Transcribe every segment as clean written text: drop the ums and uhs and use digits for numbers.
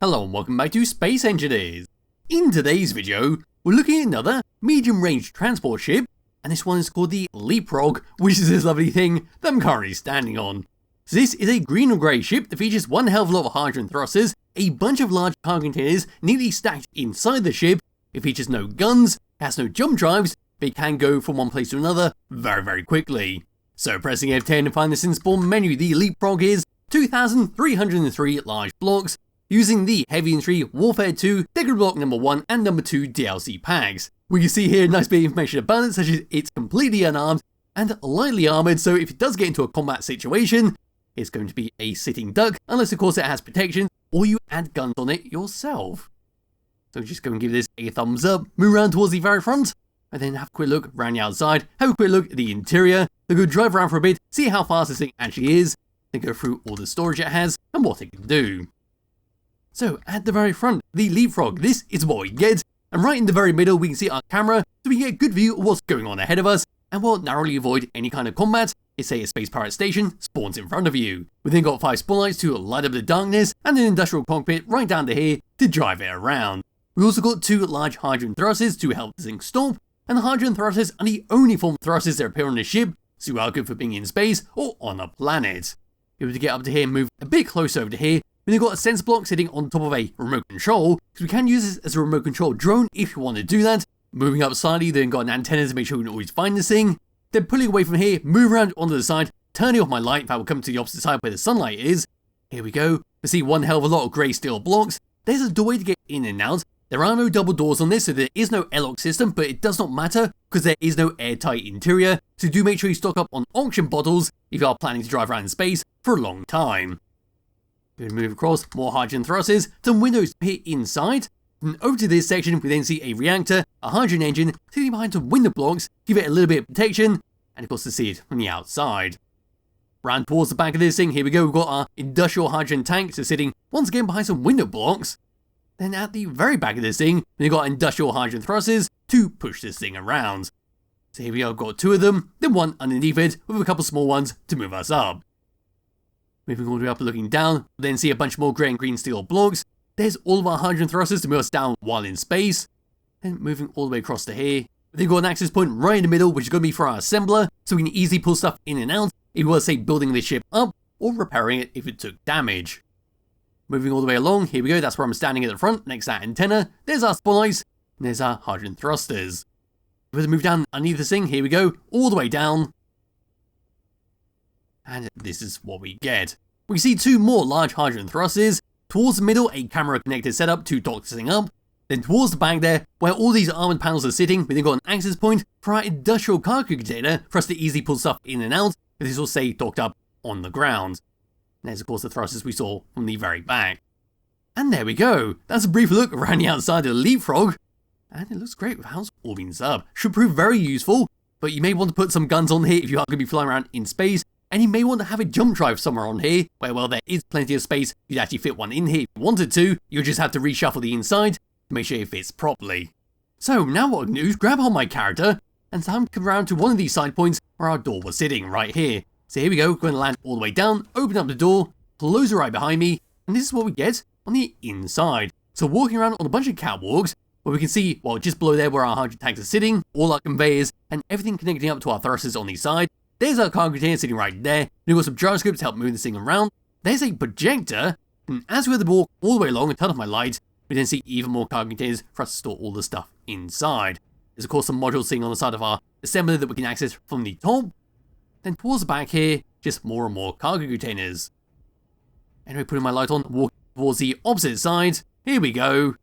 Hello and welcome back to Space Engineers. In today's video, we're looking at another medium-range transport ship, and this one is called the Leapfrog, which is this lovely thing that I'm currently standing on. So this is a green and grey ship that features one hell of a lot of hydrogen thrusters, a bunch of large cargo containers neatly stacked inside the ship. It features no guns, has no jump drives, but it can go from one place to another very quickly. So pressing F10 to find this in spawn menu, the Leapfrog is 2,303 large blocks, using the Heavy Infantry Warfare 2 Decorative Block number 1 and number 2 DLC packs. We can see here a nice bit of information about it, such as it's completely unarmed and lightly armoured, so if it does get into a combat situation, it's going to be a sitting duck, unless of course it has protection, or you add guns on it yourself. So just go and give this a thumbs up, move around towards the very front, and then have a quick look around the outside, have a quick look at the interior, then go drive around for a bit, see how fast this thing actually is, then go through all the storage it has and what it can do. So at the very front, the Leapfrog, this is what we get, and right in the very middle we can see our camera, so we can get a good view of what's going on ahead of us, and we'll narrowly avoid any kind of combat if, say, a space pirate station spawns in front of you. We then got 5 spotlights to light up the darkness, and an industrial cockpit right down to here to drive it around. We also got 2 large hydrogen thrusters to help the thing stop, and the hydrogen thrusters are the only form of thrusters that appear on the ship, so they are good for being in space or on a planet. If we were to get up to here and move a bit closer over to here, we've got a sensor block sitting on top of a remote control, because we can use this as a remote control drone if you want to do that. Moving up slightly, then got an antenna to make sure we can always find this thing. Then pulling away from here, move around onto the side, turning off my light, that will come to the opposite side where the sunlight is. Here we go. We see one hell of a lot of grey steel blocks. There's a doorway to get in and out. There are no double doors on this, so there is no airlock system, but it does not matter because there is no airtight interior, so do make sure you stock up on oxygen bottles if you are planning to drive around in space for a long time. We're going to move across, more hydrogen thrusters, some windows here inside, and over to this section we then see a reactor, a hydrogen engine, sitting behind some window blocks, give it a little bit of protection, and of course to see it from the outside. Round towards the back of this thing, here we go, we've got our industrial hydrogen tank, so sitting once again behind some window blocks. Then at the very back of this thing, we've got industrial hydrogen thrusters to push this thing around. So here we go, got 2 of them, then 1 underneath it, with a couple small ones to move us up. Moving all the way up and looking down, we'll then see a bunch more grey and green steel blocks. There's all of our hydrogen thrusters to move us down while in space. Then moving all the way across to here, we've got an access point right in the middle, which is going to be for our assembler, so we can easily pull stuff in and out if we were, say, building this ship up, or repairing it if it took damage. Moving all the way along, here we go, that's where I'm standing at the front, next to that antenna. There's our spotlights, and there's our hydrogen thrusters. If we move down underneath this thing, here we go, all the way down. And this is what we get. We see 2 more large hydrogen thrusters. Towards the middle, a camera connected setup to dock this thing up. Then towards the back there, where all these armoured panels are sitting, we then got an access point for our industrial cargo container for us to easily pull stuff in and out, but this will stay docked up on the ground. And there's of course the thrusters we saw from the very back. And there we go. That's a brief look around the outside of the Leapfrog. And it looks great with how it's all been set up. Should prove very useful, but you may want to put some guns on here if you are going to be flying around in space. And you may want to have a jump drive somewhere on here, where, well, there is plenty of space. You'd actually fit one in here if you wanted to. You'll just have to reshuffle the inside to make sure it fits properly. So now what I can do is grab on my character, and time to come around to one of these side points where our door was sitting, right here. So here we go, going to land all the way down, open up the door, close it right behind me, and this is what we get on the inside. So walking around on a bunch of catwalks, where we can see, well, just below there where our hydrogen tanks are sitting, all our conveyors, and everything connecting up to our thrusters on the side. There's our cargo container sitting right there. We've got some gyroscopes to help move this thing around. There's a projector, and as we had to walk all the way along and turn off my lights, we then see even more cargo containers for us to store all the stuff inside. There's of course some modules sitting on the side of our assembler that we can access from the top. Then towards the back here, just more and more cargo containers. Anyway, putting my light on, walking towards the opposite side. Here we go.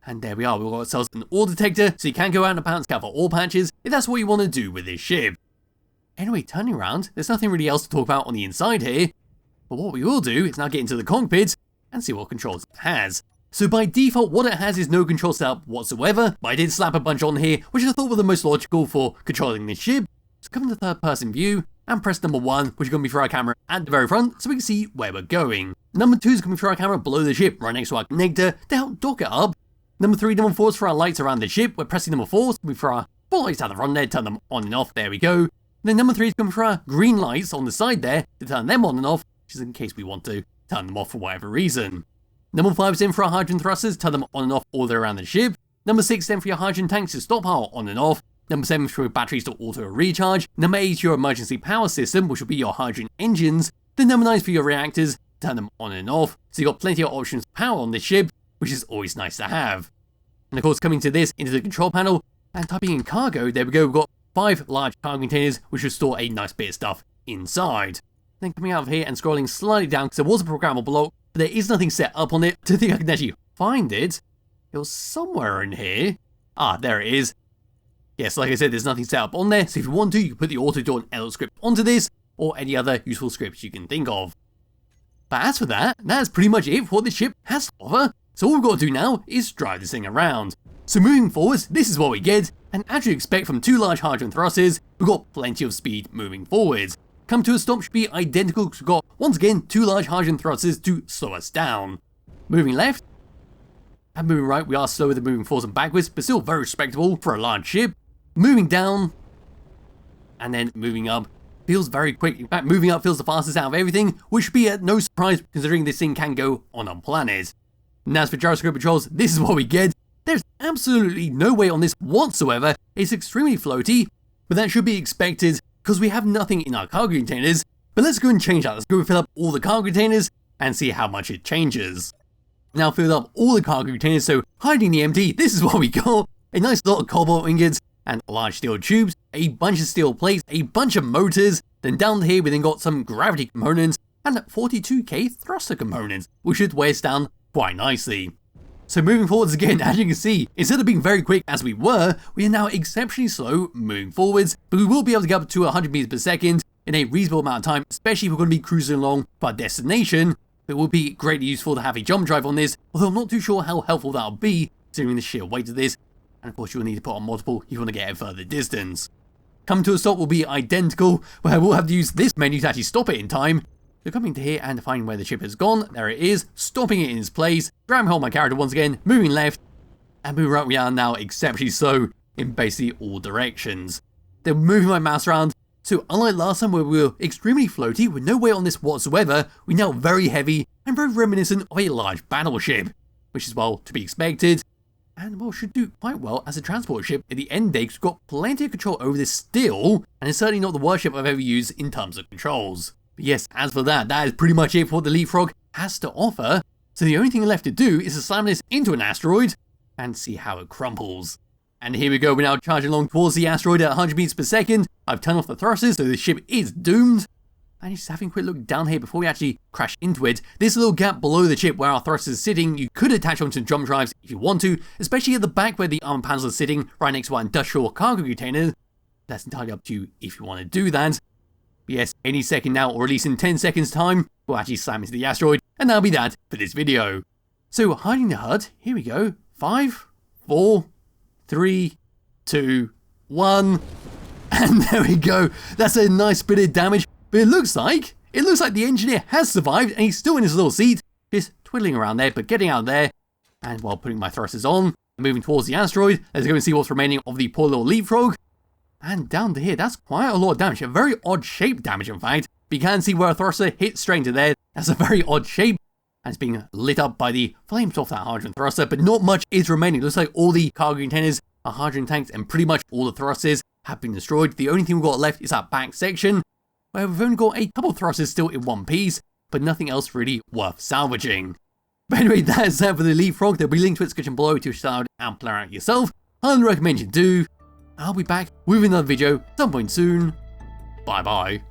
And there we are, we've got ourselves an ore detector, so you can go out and pound scout for ore patches if that's what you want to do with this ship. Anyway, turning around, there's nothing really else to talk about on the inside here, but what we will do is now get into the cockpit and see what controls it has. So by default, what it has is no control setup whatsoever, but I did slap a bunch on here, which I thought were the most logical for controlling this ship. So come into third person view, and press number 1, which is going to be for our camera at the very front, so we can see where we're going. Number 2 is going to be for our camera below the ship, right next to our connector, to help dock it up. Number 3, number 4 is for our lights around the ship. We're pressing number 4, so going to be for our lights at the front there, turn them on and off, there we go. Then number 3 is going for our green lights on the side there to turn them on and off, just in case we want to turn them off for whatever reason. Number 5 is in for our hydrogen thrusters, turn them on and off all the way around the ship. Number 6 is in for your hydrogen tanks to stockpile on and off. Number 7 is for your batteries to auto recharge. Number 8 is your emergency power system, which will be your hydrogen engines. Then number 9 is for your reactors, turn them on and off. So you've got plenty of options for power on this ship, which is always nice to have. And of course, coming to this, into the control panel, and typing in cargo, there we go, we've got 5 large cargo containers, which will store a nice bit of stuff inside. Then coming out of here and scrolling slightly down, because there was a programmable block, but there is nothing set up on it. I don't think I can actually find it. It was somewhere in here. Ah, there it is. Yes, like I said, there's nothing set up on there, so if you want to, you can put the AutoDawn L script onto this, or any other useful scripts you can think of. But as for that, that's pretty much it for what this ship has to offer. So all we've got to do now is drive this thing around. So moving forwards, this is what we get, and as you expect from 2 large hydrogen thrusters, we've got plenty of speed moving forwards. Come to a stop should be identical because we've got, once again, 2 large hydrogen thrusters to slow us down. Moving left, and moving right, we are slower than moving forwards and backwards, but still very respectable for a large ship. Moving down, and then moving up, feels very quick. In fact, moving up feels the fastest out of everything, which should be no surprise considering this thing can go on a planet. And as for gyroscope controls, this is what we get. There's absolutely no weight on this whatsoever. It's extremely floaty, but that should be expected because we have nothing in our cargo containers. But let's go and change that. Let's go and fill up all the cargo containers and see how much it changes. Now filled up all the cargo containers, so hiding the empty, this is what we got. A nice lot of cobalt ingots and large steel tubes, a bunch of steel plates, a bunch of motors. Then down here we then got some gravity components and 42k thruster components, which should weigh us down quite nicely. So moving forwards again, as you can see, instead of being very quick as we were, we are now exceptionally slow moving forwards, but we will be able to get up to 100 meters per second in a reasonable amount of time, especially if we're going to be cruising along to our destination. It will be greatly useful to have a jump drive on this, although I'm not too sure how helpful that'll be, considering the sheer weight of this, and of course you'll need to put on multiple if you want to get a further distance. Coming to a stop will be identical, where we'll have to use this menu to actually stop it in time. So coming to here and finding where the ship has gone, there it is, stopping it in its place, grabbing hold of my character once again, moving left, and moving right, we are now exceptionally slow in basically all directions. Then moving my mouse around, so unlike last time where we were extremely floaty with no weight on this whatsoever, we're now very heavy and very reminiscent of a large battleship, which is well to be expected, and well should do quite well as a transport ship at the end day because we've got plenty of control over this still, and it's certainly not the worst ship I've ever used in terms of controls. But yes, as for that is pretty much it for what the Leapfrog has to offer. So the only thing left to do is to slam this into an asteroid and see how it crumples. And here we go, we're now charging along towards the asteroid at 100 meters per second. I've turned off the thrusters, so the ship is doomed. And just having a quick look down here before we actually crash into it. This little gap below the ship where our thrusters are sitting, you could attach onto jump drives if you want to, especially at the back where the armor panels are sitting, right next to our industrial cargo container. That's entirely up to you if you want to do that. But yes, any second now, or at least in 10 seconds time, we'll actually slam into the asteroid, and that'll be that for this video. So hiding the HUD, here we go. 5, 4, 3, 2, 1, and there we go. That's a nice bit of damage, but it looks like the engineer has survived, and he's still in his little seat, just twiddling around there, but getting out of there, and while putting my thrusters on, moving towards the asteroid, let's go and see what's remaining of the poor little Leapfrog. And down to here, that's quite a lot of damage, a very odd shape damage in fact, but you can see where a thruster hits straight into there. That's a very odd shape, and it's being lit up by the flames off that hydrogen thruster, but not much is remaining. It looks like all the cargo containers are hydrogen tanks, and pretty much all the thrusters have been destroyed. The only thing we've got left is that back section, where we've only got a couple of thrusters still in one piece, but nothing else really worth salvaging. But anyway, that is that for the Leapfrog. There'll be a link to its description below to start and play around yourself. Highly recommend you do. I'll be back with another video some point soon. Bye bye.